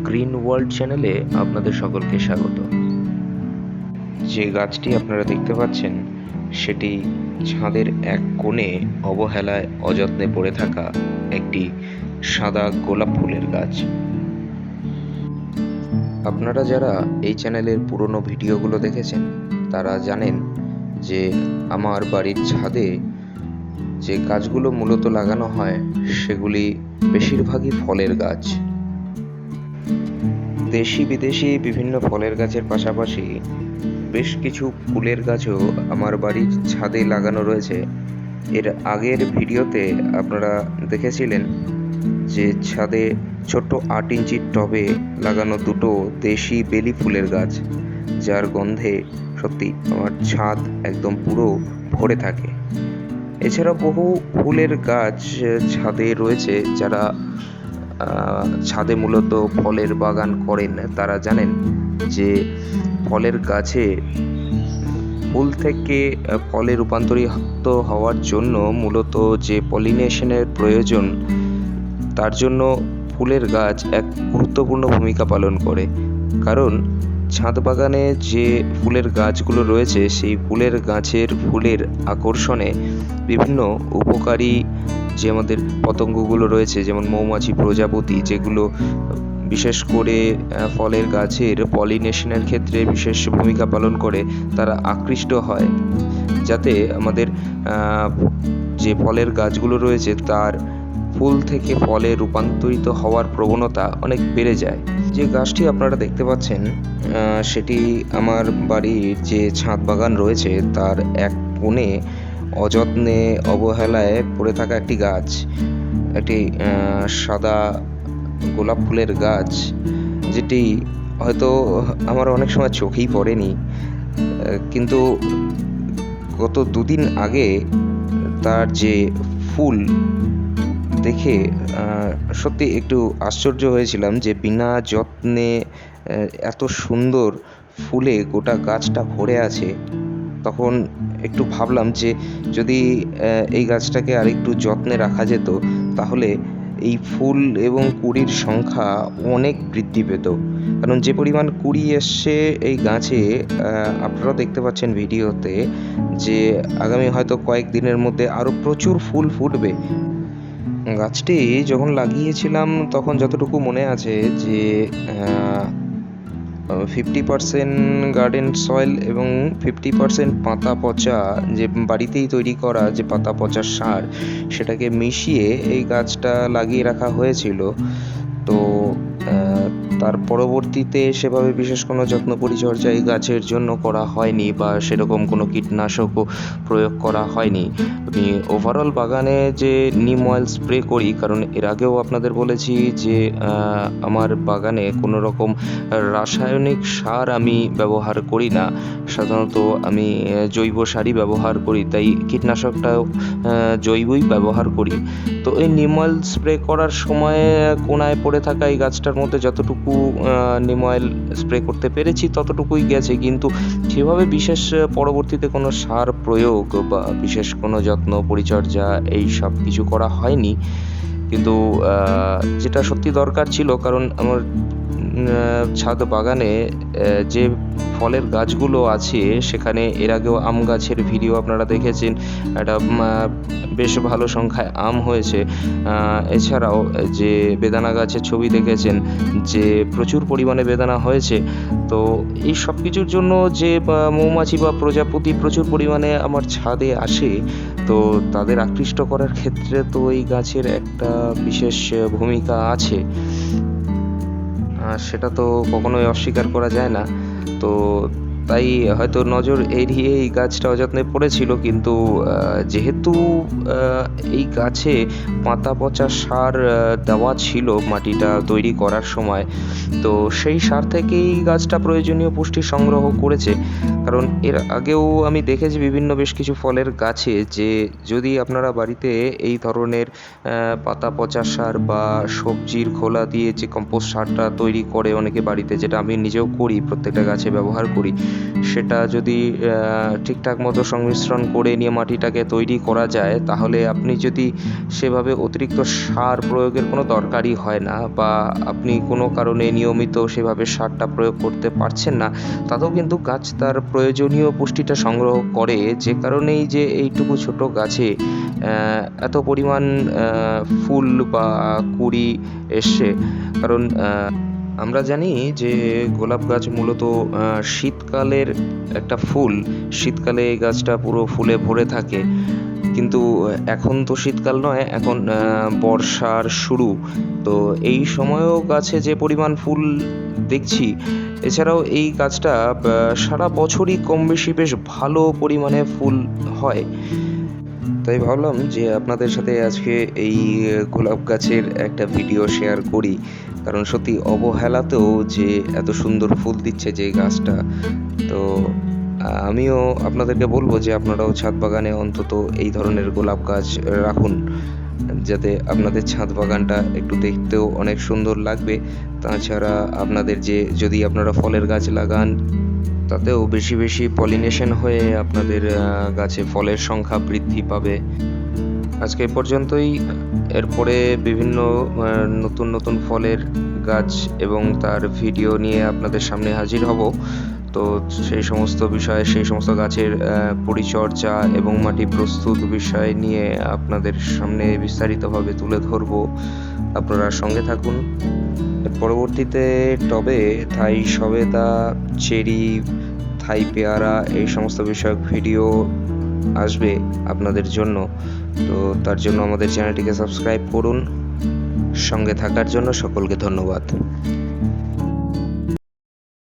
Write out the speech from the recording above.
Green world চ্যানেলে আপনাদের সকলকে স্বাগত। যে গাছটি আপনারা দেখতে পাচ্ছেন সেটি ছাদের এক কোণে অবহেলায় অযত্নে পড়ে থাকা একটি সাদা গোলাপ ফুলের গাছ। আপনারা যারা এই চ্যানেলের পুরনো ভিডিওগুলো দেখেছেন তারা জানেন যে আমার বাড়ির ছাদে যে গাছগুলো মূলত লাগানো হয় সেগুলি বেশিরভাগই ফলের গাছ। দেশি বিদেশি বিভিন্ন ফলের গাছের পাশাপাশি বেশ কিছু ফুলের গাছও আমার বাড়ির ছাদে লাগানো রয়েছে। এর আগের ভিডিওতে আপনারা দেখেছিলেন যে ছাদে ছোট্ট 8 ইঞ্চির টবে লাগানো দুটো দেশি বেলি ফুলের গাছ, যার গন্ধে সত্যি আমার ছাদ একদম পুরো ভরে থাকে। এছাড়াও বহু ফুলের গাছ ছাদে রয়েছে। যারা ছাদে মূলত ফলের বাগান করেন তারা জানেন যে ফলের গাছে ফুল থেকে ফলে রূপান্তরিত হওয়ার জন্য মূলত যে পলিনেশনের প্রয়োজন, তার জন্য ফুলের গাছ এক গুরুত্বপূর্ণ ভূমিকা পালন করে। কারণ ছাদ বাগানে যে ফুলের গাছগুলো রয়েছে সেই ফুলের গাছের ফুলের আকর্ষণে বিভিন্ন উপকারী যে আমাদের পতঙ্গগুলো রয়েছে, যেমন মৌমাছি, প্রজাপতি, যেগুলো বিশেষ করে ফলের গাছের পলিনেশনের ক্ষেত্রে বিশেষ ভূমিকা পালন করে, তারা আকৃষ্ট হয় যাতে আমাদের যে ফলের গাছগুলো রয়েছে তার ফুল থেকে ফলে রূপান্তরিত হওয়ার প্রবণতা অনেক বেড়ে যায়। যে গাছটি আপনারা দেখতে পাচ্ছেন সেটি আমার বাড়ির যে ছাদ বাগান রয়েছে তার এক কোণে অযত্নে অবহেলায় পড়ে থাকা একটি গাছ, একটি সাদা গোলাপ ফুলের গাছ, যেটি হয়তো আমার অনেক সময় চোখেই পড়েনি, কিন্তু গত 2 দিন আগে তার যে ফুল দেখে সত্যি একটু আশ্চর্য হয়েছিলাম যে বিনা যত্নে এত সুন্দর ফুলে গোটা গাছটা ভরে আছে। তখন একটু ভাবলাম যে যদি এই গাছটাকে আরেকটু যত্নে রাখা যেত তাহলে এই ফুল এবং কুঁড়ির সংখ্যা অনেক বৃদ্ধি পেত। কারণ যে পরিমাণ কুঁড়ি এসছে এই গাছে, আপনারা দেখতে পাচ্ছেন ভিডিওতে যে আগামী হয়তো কয়েকদিনের মধ্যে আরও প্রচুর ফুল ফুটবে। গাছটি যখন লাগিয়েছিলাম তখন যতটুকু মনে আছে যে 50% গার্ডেন সয়েল এবং 50% পাতা পচা, যে বাড়িতেই তৈরি করা যে পাতা পচা সার, সেটাকে মিশিয়ে এই গাছটা লাগিয়ে রাখা হয়েছিল। তো তার পরবর্তীতে সেভাবে বিশেষ কোনো যত্ন পরিচর্যা এই গাছের জন্য করা হয়নি বা সেরকম কোনো কীটনাশকও প্রয়োগ করা হয়নি। আমি ওভারঅল বাগানে যে নিম অয়েল স্প্রে করি, কারণ এর আগেও আপনাদের বলেছি যে আমার বাগানে কোনো রকম রাসায়নিক সার আমি ব্যবহার করি না, সাধারণত আমি জৈব সারই ব্যবহার করি, তাই কীটনাশকটাও জৈবই ব্যবহার করি। তো এই নিম অয়েল স্প্রে করার সময় কোনায় পড়ে থাকা এই গাছটার মধ্যে যতটুকু নিম অয়েল স্প্রে করতে পেরেছি ততটুকুই গেছে, কিন্তু সেভাবে বিশেষ পরবর্তীতে কোনো সার প্রয়োগ বা বিশেষ কোনো যত্ন পরিচর্যা এই সব কিছু করা হয়নি। কিন্তু যেটা সত্যি দরকার ছিল, কারণ আমার ছাদ বাগানে যে ফলের গাছগুলো আছে সেখানে এর আগেও আম গাছের ভিডিও আপনারা দেখেছেন, একটা বেশ ভালো সংখ্যায় আম হয়েছে। এছাড়াও যে বেদানা গাছের ছবি দেখেছেন যে প্রচুর পরিমাণে বেদানা হয়েছে। তো এই সব কিছুর জন্য যে মৌমাছি বা প্রজাপতি প্রচুর পরিমাণে আমার ছাদে আসে, তো তাদের আকৃষ্ট করার ক্ষেত্রে তো এই গাছের একটা বিশেষ ভূমিকা আছে, সেটা তো কখনোই অস্বীকার করা যায় না। তো তাই হয়তো নজর এড়িয়ে এই গাছটা অযত্নে পড়েছিল, কিন্তু যেহেতু এই গাছে পাতা পচা সার দেওয়া ছিল মাটিটা তৈরি করার সময়, তো সেই সার থেকেই গাছটা প্রয়োজনীয় পুষ্টি সংগ্রহ করেছে। কারণ এর আগেও আমি দেখেছি বিভিন্ন বেশ কিছু ফলের গাছে যে যদি আপনারা বাড়িতে এই ধরনের পাতা পচা সার বা সবজির খোলা দিয়ে যে কম্পোস্ট সারটা তৈরি করে অনেকে বাড়িতে, যেটা আমি নিজেও করি, প্রত্যেকটা গাছে ব্যবহার করি, সেটা যদি ঠিকঠাক মতো সংমিশ্রণ করে নিয়ে মাটিটাকে তৈরি করা যায়, তাহলে আপনি যদি সেভাবে অতিরিক্ত সার প্রয়োগের কোনো দরকারই হয় না, বা আপনি কোনো কারণে নিয়মিত সেভাবে সারটা প্রয়োগ করতে পারছেন না, তাতেও কিন্তু গাছ তার প্রয়োজনীয় পুষ্টিটা সংগ্রহ করে, যে কারণেই যে এইটুকু ছোট গাছে এত পরিমাণ ফুল বা কুঁড়ি এসছে। কারণ আমরা জানি যে গোলাপ গাছ মূলত শীতকালের একটা ফুল। শীতকালে এই গাছটা পুরো ফুলে ভরে থাকে, কিন্তু এখন তো শীতকাল নয়, এখন বর্ষার শুরু। তো এই সময়ও গাছে যে পরিমাণ ফুল দেখছি, এছাড়াও এই গাছটা সারা বছরই কম বেশি বেশ ভালো পরিমাণে ফুল হয়। তাই ভাবলাম যে আপনাদের সাথে আজকে এই গোলাপ গাছের একটা ভিডিও শেয়ার করি, কারণ সত্যি অবহেলাতেও যে এত সুন্দর ফুল দিচ্ছে যে গাছটা। তো আমিও আপনাদেরকে বলবো যে আপনারাও ছাদ বাগানে অন্তত এই ধরনের গোলাপ গাছ রাখুন, যাতে আপনাদের ছাদ বাগানটা একটু দেখতেও অনেক সুন্দর লাগবে। তাছাড়া আপনাদের যদি আপনারা ফলের গাছ লাগান, তাতেও বেশি বেশি পলিনেশন হয়ে আপনাদের গাছে ফলের সংখ্যা বৃদ্ধি পাবে। আজকে এ পর্যন্তই। এরপরে বিভিন্ন নতুন নতুন ফলের গাছ এবং তার ভিডিও নিয়ে আপনাদের সামনে হাজির হব। তো সেই সমস্ত বিষয়ে, সেই সমস্ত গাছের পরিচর্যা এবং মাটি প্রস্তুত বিষয় নিয়ে আপনাদের সামনে বিস্তারিতভাবে তুলে ধরব। আপনারা সঙ্গে থাকুন। পরবর্তীতে টবে থাই সবেদা, চেরি, থাই পেয়ারা, এই সমস্ত বিষয়ক ভিডিও আসবে আপনাদের জন্য। তো তার জন্য আমাদের চ্যানেলটিকে সাবস্ক্রাইব করুন। সঙ্গে থাকার জন্য সকলকে ধন্যবাদ।